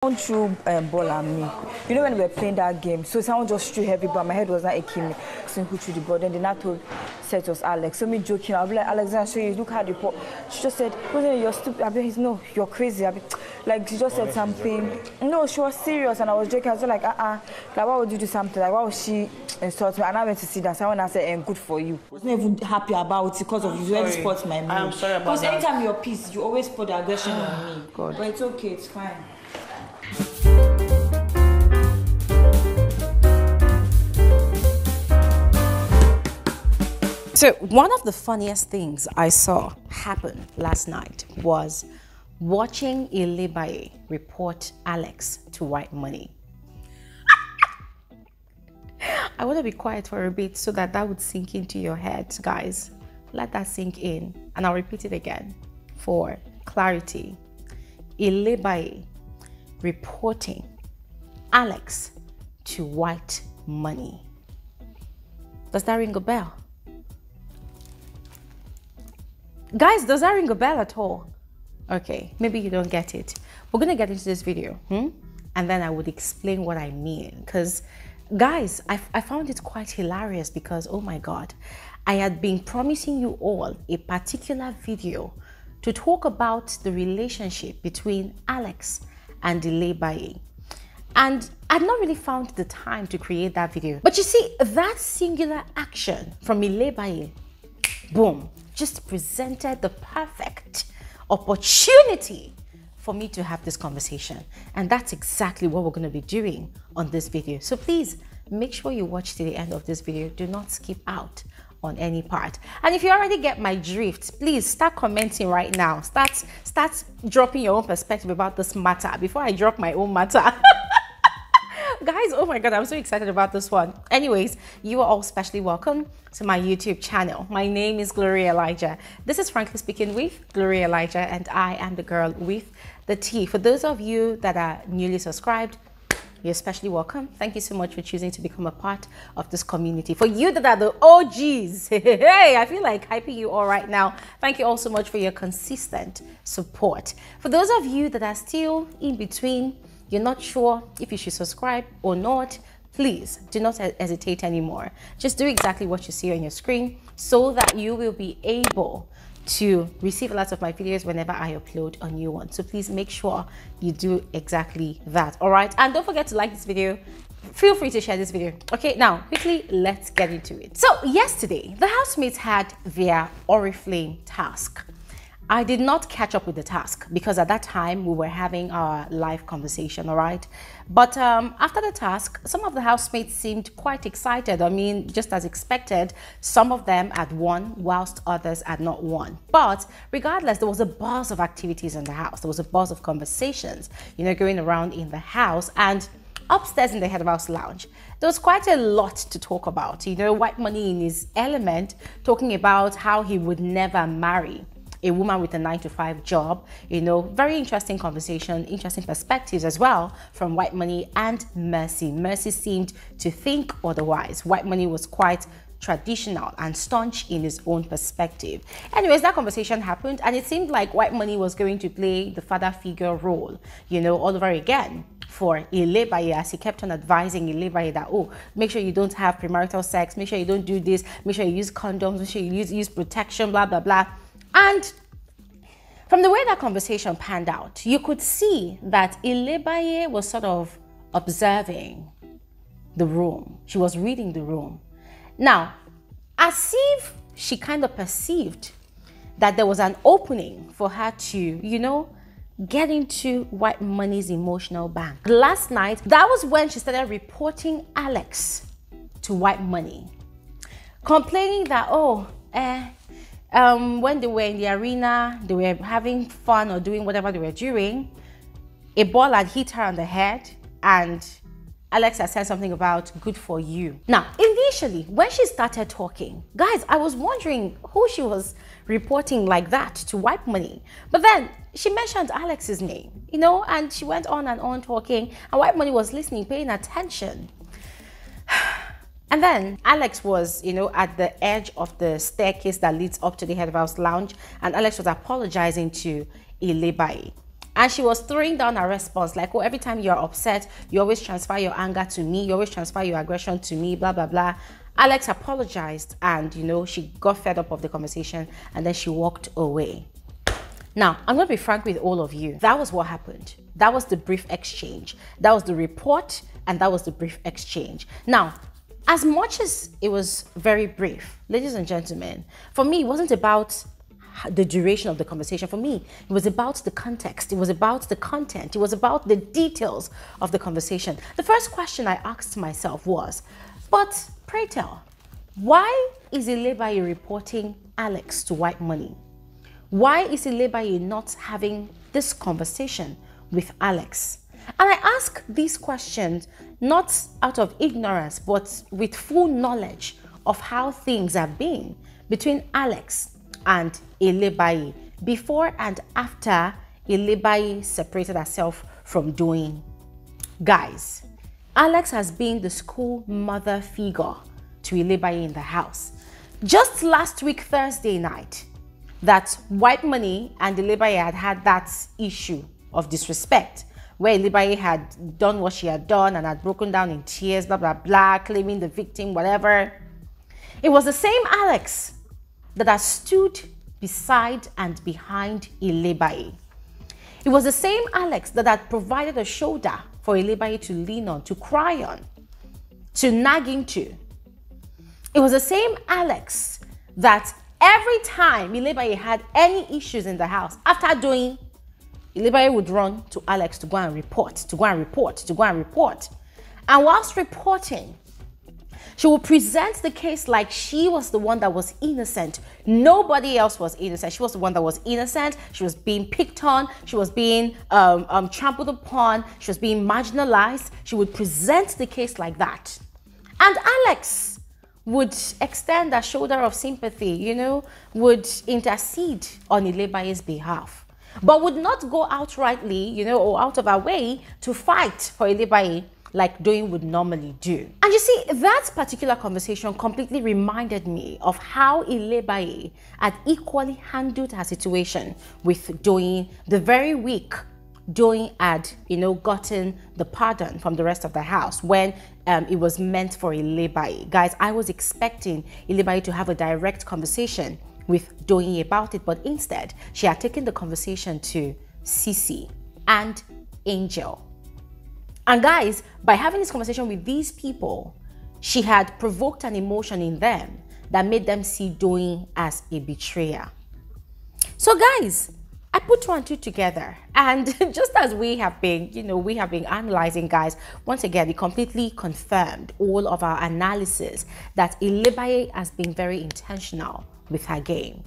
Someone threw ball at me. You know when we were playing that game, so someone just threw heavy ball. My head was not aching me. So who threw the ball? Then I said it was Alex. So me joking, I'll be like, Alexandra, show you, look how the ball. She just said, you're stupid. I be, no, you're crazy. I be, like she just said something. No, she was serious, and I was joking. I was like, like why would you do something? Like why would she insult me? And I went to see that. Someone I said, good for you. I was not even happy about it because of you. Really spots my mood. I'm sorry about that. Because anytime you're pissed, you always put the aggression on me. God. But it's okay. It's fine. So one of the funniest things I saw happen last night was watching Ilebaye report Alex to Whitemoney. I want to be quiet for a bit so that would sink into your head, guys. Let that sink in, and I'll repeat it again for clarity. Ilebaye reporting Alex to Whitemoney. Does that ring a bell? Guys, does that ring a bell at all? Okay, maybe you don't get it. We're gonna get into this video, and then I would explain what I mean. Because, guys, I found it quite hilarious because, oh my God, I had been promising you all a particular video to talk about the relationship between Alex and Ilebaye. And I'd not really found the time to create that video. But you see, that singular action from Ilebaye, boom, just presented the perfect opportunity for me to have this conversation. And that's exactly what we're going to be doing on this video. So please make sure you watch to the end of this video. Do not skip out on any part. And if you already get my drift, please start commenting right now. Start dropping your own perspective about this matter before I drop my own matter. Guys, oh my God, I'm so excited about this one. Anyways, you are all specially welcome to my YouTube channel. My name is Gloria Elijah. This is Frankly Speaking with Gloria Elijah, and I am the girl with the T. For those of you that are newly subscribed, you're especially welcome. Thank you so much for choosing to become a part of this community. For you that are the OGs, hey, I feel like hyping you all right now. Thank you all so much for your consistent support. For those of you that are still in between, you're not sure if you should subscribe or not, please do not hesitate anymore. Just do exactly what you see on your screen so that you will be able to receive a lot of my videos whenever I upload a new one. So please make sure you do exactly that. All right, and don't forget to like this video. Feel free to share this video. Okay, now quickly let's get into it. So yesterday the housemates had their Oriflame task. I did not catch up with the task because at that time we were having our live conversation, all right? But after the task, some of the housemates seemed quite excited. I mean, just as expected, some of them had won whilst others had not won. But regardless, there was a buzz of activities in the house. There was a buzz of conversations, you know, going around in the house. And upstairs in the head of house lounge, there was quite a lot to talk about. You know, Whitemoney in his element, talking about how he would never marry a woman with a 9-to-5 job. You know, very interesting conversation, interesting perspectives as well from Whitemoney and Mercy. Mercy seemed to think otherwise. Whitemoney was quite traditional and staunch in his own perspective. Anyways, that conversation happened, and it seemed like Whitemoney was going to play the father figure role, you know, all over again for Ilebaye, as he kept on advising Ilebaye that, oh, make sure you don't have premarital sex, make sure you don't do this, make sure you use condoms, make sure you use protection, blah, blah, blah. And from the way that conversation panned out, you could see that Ilebaye was sort of observing the room. She was reading the room. Now, as if she kind of perceived that there was an opening for her to, you know, get into Whitemoney's emotional bank. Last night, that was when she started reporting Alex to Whitemoney, complaining that, oh, when they were in the arena, they were having fun or doing whatever they were doing, a ball had hit her on the head, and Alex had said something about good for you. Now, initially, when she started talking, guys, I was wondering who she was reporting like that to Whitemoney. But then she mentioned Alex's name, you know, and she went on and on talking, and Whitemoney was listening, paying attention. And then Alex was, you know, at the edge of the staircase that leads up to the head of house lounge, and Alex was apologizing to Ilebaye. And she was throwing down her response like, oh, every time you're upset, you always transfer your anger to me. You always transfer your aggression to me, blah, blah, blah. Alex apologized and, you know, she got fed up of the conversation and then she walked away. Now, I'm going to be frank with all of you. That was what happened. That was the brief exchange. That was the report and that was the brief exchange. Now, as much as it was very brief, ladies and gentlemen, for me, it wasn't about the duration of the conversation. For me, it was about the context. It was about the content. It was about the details of the conversation. The first question I asked myself was, but pray tell, why is Ilebaye reporting Alex to Whitemoney? Why is Ilebaye not having this conversation with Alex? And I ask these questions not out of ignorance, but with full knowledge of how things have been between Alex and Ilebaye before and after Ilebaye separated herself from DOYIN. Guys, Alex has been the school mother figure to Ilebaye in the house. Just last week, Thursday night, that Whitemoney and Ilebaye had that issue of disrespect, where Ilebaye had done what she had done and had broken down in tears, blah, blah, blah, claiming the victim, whatever. It was the same Alex that had stood beside and behind Ilebaye. It was the same Alex that had provided a shoulder for Ilebaye to lean on, to cry on, to nag into. It was the same Alex that every time Ilebaye had any issues in the house, after DOYIN, Ilebaye would run to Alex to go and report, to go and report, to go and report. And whilst reporting, she would present the case like she was the one that was innocent. Nobody else was innocent. She was the one that was innocent. She was being picked on. She was being trampled upon. She was being marginalized. She would present the case like that. And Alex would extend a shoulder of sympathy, you know, would intercede on Ilebaye's behalf, but would not go outrightly, you know, or out of her way to fight for Ilebaye like DOYIN would normally do. And you see, that particular conversation completely reminded me of how Ilebaye had equally handled her situation with DOYIN the very week DOYIN had, you know, gotten the pardon from the rest of the house when it was meant for Ilebaye. Guys, I was expecting Ilebaye to have a direct conversation with DOYIN about it, but instead, she had taken the conversation to CEECEE and Angel. And guys, by having this conversation with these people, she had provoked an emotion in them that made them see DOYIN as a betrayer. So guys, I put 2 and 2 together, and just as we have been, you know, we have been analyzing, guys, once again, it completely confirmed all of our analysis that Ilebaye has been very intentional with her game.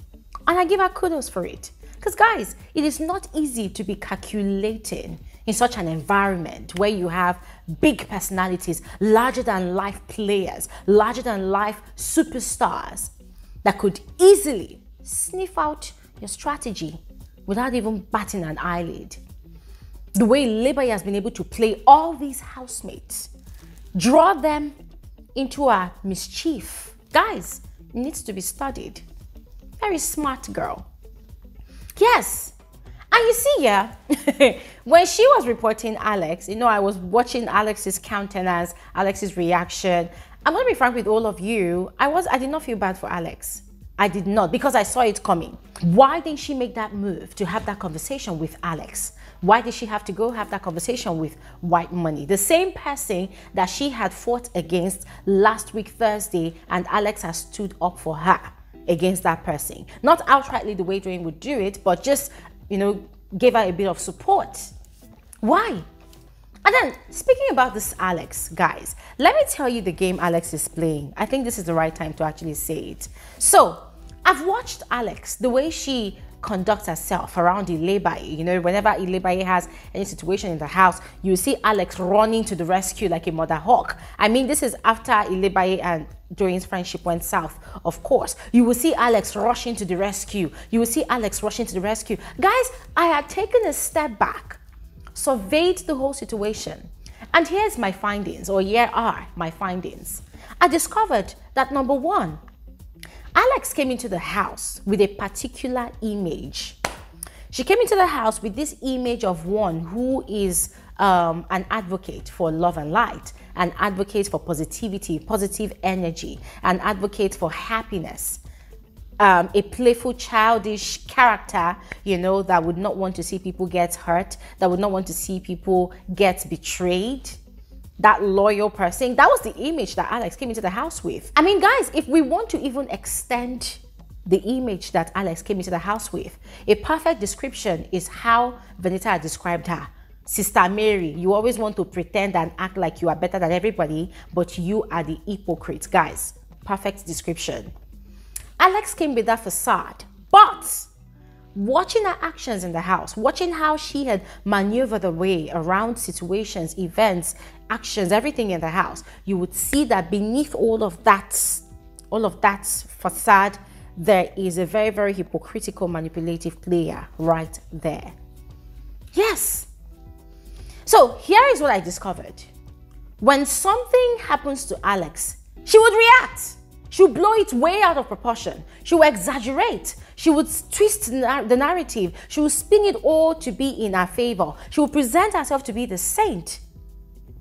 And I give her kudos for it. Because guys, it is not easy to be calculating in such an environment where you have big personalities, larger than life players, larger than life superstars that could easily sniff out your strategy without even batting an eyelid. The way Ilebaye has been able to play all these housemates, draw them into a mischief. Guys, it needs to be studied. Very smart girl. Yes. And you see, yeah, when she was reporting Alex, you know, I was watching Alex's countenance, Alex's reaction. I'm going to be frank with all of you. I did not feel bad for Alex. I did not, because I saw it coming. Why didn't she make that move to have that conversation with Alex? Why did she have to go have that conversation with Whitemoney? The same person that she had fought against last week, Thursday, and Alex has stood up for her against that person. Not outrightly the way DOYIN would do it, but just, you know, gave her a bit of support. Why? And then, speaking about this Alex, guys, let me tell you the game Alex is playing. I think this is the right time to actually say it. So, I've watched Alex, the way she conducts herself around Ilebaye. You know, whenever Ilebaye has any situation in the house, you see Alex running to the rescue like a mother hawk. I mean, this is after Ilebaye and DOYIN's friendship went south, of course. You will see Alex rushing to the rescue. You will see Alex rushing to the rescue. Guys, I had taken a step back, surveyed the whole situation, and here's my findings, or here are my findings. I discovered that number one, Alex came into the house with a particular image. She came into the house with this image of one who is an advocate for love and light, an advocate for positivity, positive energy, an advocate for happiness, a playful, childish character, you know, that would not want to see people get hurt, that would not want to see people get betrayed. That loyal person. That was the image that Alex came into the house with. I mean, guys, if we want to even extend the image that Alex came into the house with, a perfect description is how Venita described her. Sister Mary, you always want to pretend and act like you are better than everybody, but you are the hypocrite. Guys, perfect description. Alex came with that facade, but watching her actions in the house, watching how she had maneuvered her way around situations, events, actions, everything in the house, you would see that beneath all of that facade, there is a very, very hypocritical, manipulative player right there. Yes. So here is what I discovered. When something happens to Alex, she would react. She would blow it way out of proportion. She would exaggerate. She would twist the narrative. She would spin it all to be in her favor. She would present herself to be the saint.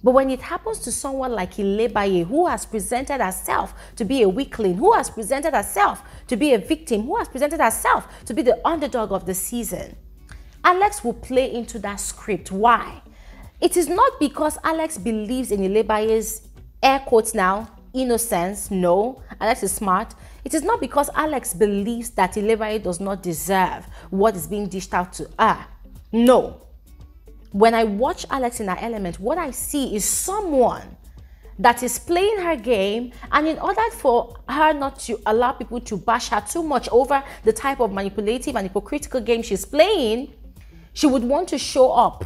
But when it happens to someone like Ilebaye, who has presented herself to be a weakling, who has presented herself to be a victim, who has presented herself to be the underdog of the season, Alex will play into that script. Why? It is not because Alex believes in Ilebaye's, air quotes now, innocence. No, Alex is smart. It is not because Alex believes that Ilebaye does not deserve what is being dished out to her. No. When I watch Alex in her element, what I see is someone that is playing her game, and in order for her not to allow people to bash her too much over the type of manipulative and hypocritical game she's playing, she would want to show up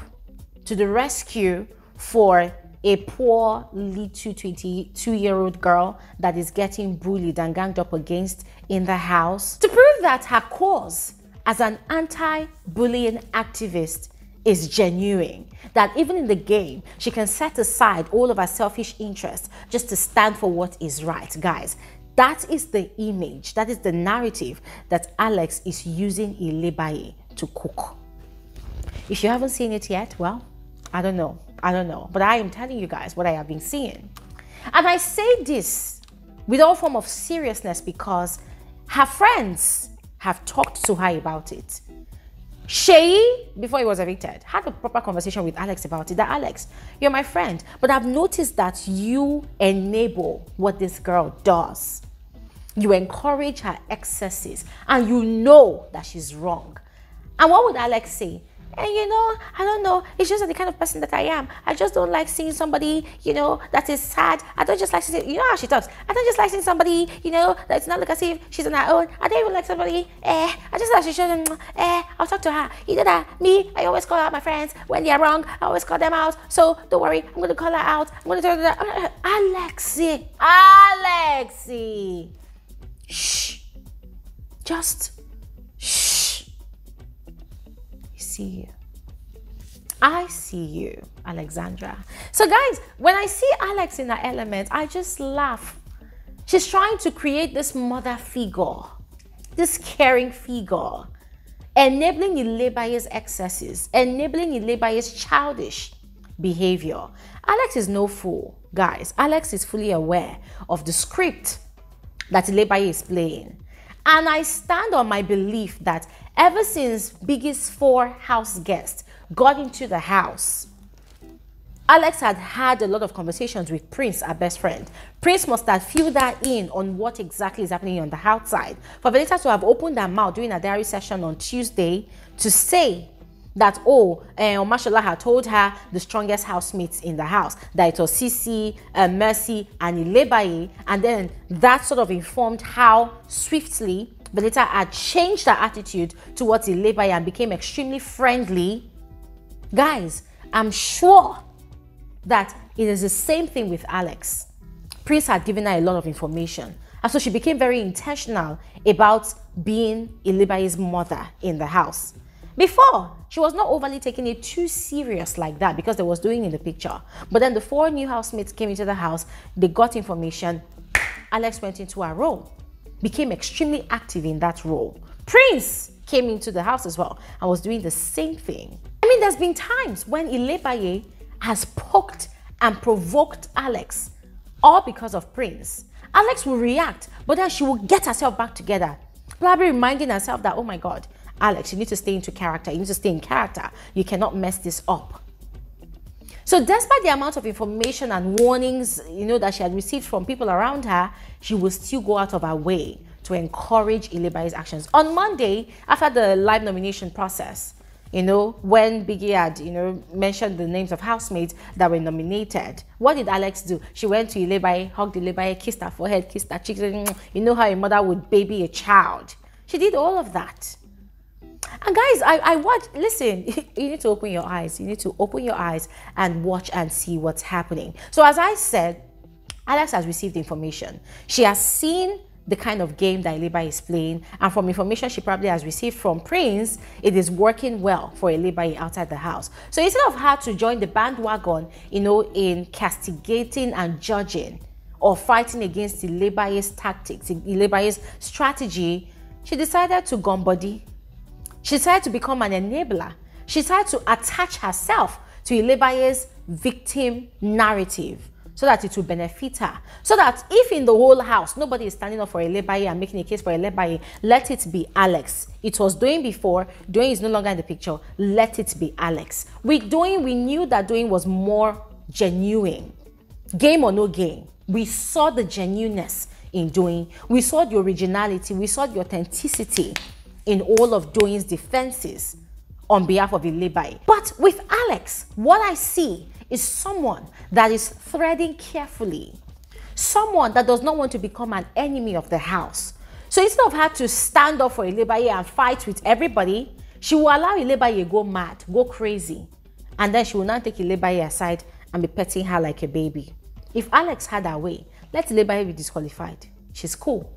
to the rescue for a poor little 22-year-old girl that is getting bullied and ganged up against in the house, to prove that her cause as an anti-bullying activist is genuine, that even in the game, she can set aside all of her selfish interests just to stand for what is right. Guys, that is the image, that is the narrative that Alex is using Ilebaye to cook. If you haven't seen it yet, well, I don't know. But I am telling you guys what I have been seeing. And I say this with all form of seriousness because her friends have talked to her about it. Shay, before he was evicted, had a proper conversation with Alex about it. That, Alex, you're my friend, but I've noticed that you enable what this girl does. You encourage her excesses, and you know that she's wrong. And what would Alex say? And you know, I don't know, it's just the kind of person that I am. I just don't like seeing somebody, you know, that is sad. I don't just like seeing, you know how she talks. I don't just like seeing somebody, you know, that's not like as if she's on her own. I don't even like somebody, I just like she shouldn't, I'll talk to her. You know that, me, I always call out my friends when they are wrong. I always call them out. So don't worry, I'm going to call her out. I'm going to tell her, Alexi, shh, just shh. I see you, Alexandra. So guys, when I see Alex in her element, I just laugh. She's trying to create this mother figure, this caring figure, enabling Ilebaye's excesses, enabling Ilebaye's childish behavior. Alex is no fool, guys. Alex is fully aware of the script that Ilebaye is playing. And I stand on my belief that ever since Biggie's 4 house guests got into the house, Alex had a lot of conversations with Prince, our best friend. Prince must have filled her in on what exactly is happening on the outside. For Venita to have opened her mouth during a diary session on Tuesday to say that, Mashallah had told her the strongest housemates in the house, that it was CEECEE, Mercy, and Ilebaye, and then that sort of informed how swiftly Venita had changed her attitude towards Ilebaye and became extremely friendly. Guys, I'm sure that it is the same thing with Alex. Prince had given her a lot of information, and so she became very intentional about being Ilebaye's mother in the house. Before, she was not overly taking it too serious like that because they was doing in the picture. But then the 4 new housemates came into the house, they got information, Alex went into her role, became extremely active in that role. Prince came into the house as well and was doing the same thing. I mean, there's been times when Ilebaye has poked and provoked Alex, all because of Prince. Alex will react, but then she will get herself back together, probably reminding herself that, oh my God, Alex, you need to stay into character. You need to stay in character. You cannot mess this up. So despite the amount of information and warnings, that she had received from people around her, she will still go out of her way to encourage Ilebaye's actions. On Monday, after the live nomination process, when Biggie had, mentioned the names of housemates that were nominated, what did Alex do? She went to Ilebaye, hugged Ilebaye, kissed her forehead, kissed her cheeks. You know how a mother would baby a child. She did all of that. And guys, I watch, listen, you need to open your eyes. You need to open your eyes and watch and see what's happening. So as I said, Alex has received information. She has seen the kind of game that Ilebaye is playing, and from information she probably has received from Prince, it is working well for Ilebaye outside the house. So instead of her to join the bandwagon, in castigating and judging or fighting against Ilebaye's tactics, Ilebaye's strategy, she decided to gun body. She decided to become an enabler. She decided to attach herself to Ilebaye's victim narrative, so that it will benefit her. So that if in the whole house, nobody is standing up for Ilebaye and making a case for Ilebaye, let it be Alex. It was DOYIN before. DOYIN is no longer in the picture. Let it be Alex. With DOYIN, we knew that DOYIN was more genuine. Game or no game, we saw the genuineness in DOYIN. We saw the originality. We saw the authenticity in all of DOYIN's defenses on behalf of Ilebaye. But with Alex, what I see is someone that is threading carefully, someone that does not want to become an enemy of the house. So instead of her to stand up for Ilebaye and fight with everybody, she will allow Ilebaye go mad, go crazy, and then she will now take Ilebaye aside and be petting her like a baby. If Alex had her way, let Ilebaye be disqualified. She's cool.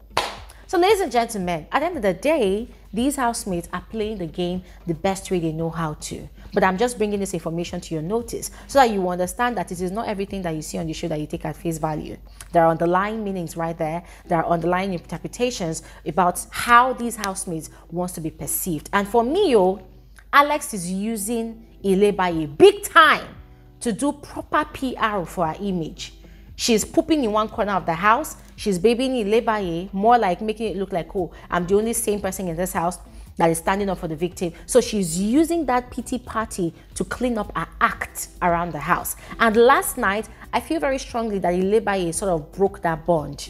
So ladies and gentlemen, at the end of the day, these housemates are playing the game the best way they know how to. But I'm just bringing this information to your notice so that you understand that it is not everything that you see on the show that you take at face value. There are underlying meanings right there. There are underlying interpretations about how these housemates wants to be perceived. And for me, Alex is using Ilebaye big time to do proper PR for her image. She's pooping in one corner of the house. She's babying Ilebaye, more like making it look like, oh, I'm the only sane person in this house that is standing up for the victim. So she's using that pity party to clean up her act around the house. And last night, I feel very strongly that Ilebaye sort of broke that bond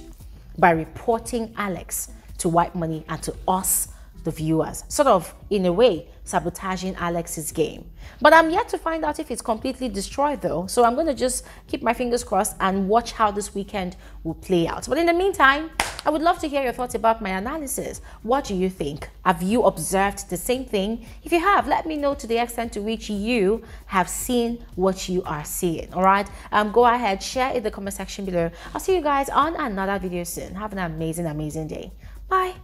by reporting Alex to Whitemoney and to us, the viewers, sort of, in a way, sabotaging Alex's game. But I'm yet to find out if it's completely destroyed though. So I'm going to just keep my fingers crossed and watch how this weekend will play out. But in the meantime, I would love to hear your thoughts about my analysis. What do you think? Have you observed the same thing? If you have, let me know to the extent to which you have seen what you are seeing. All right. Go ahead, share in the comment section below. I'll see you guys on another video soon. Have an amazing, amazing day. Bye.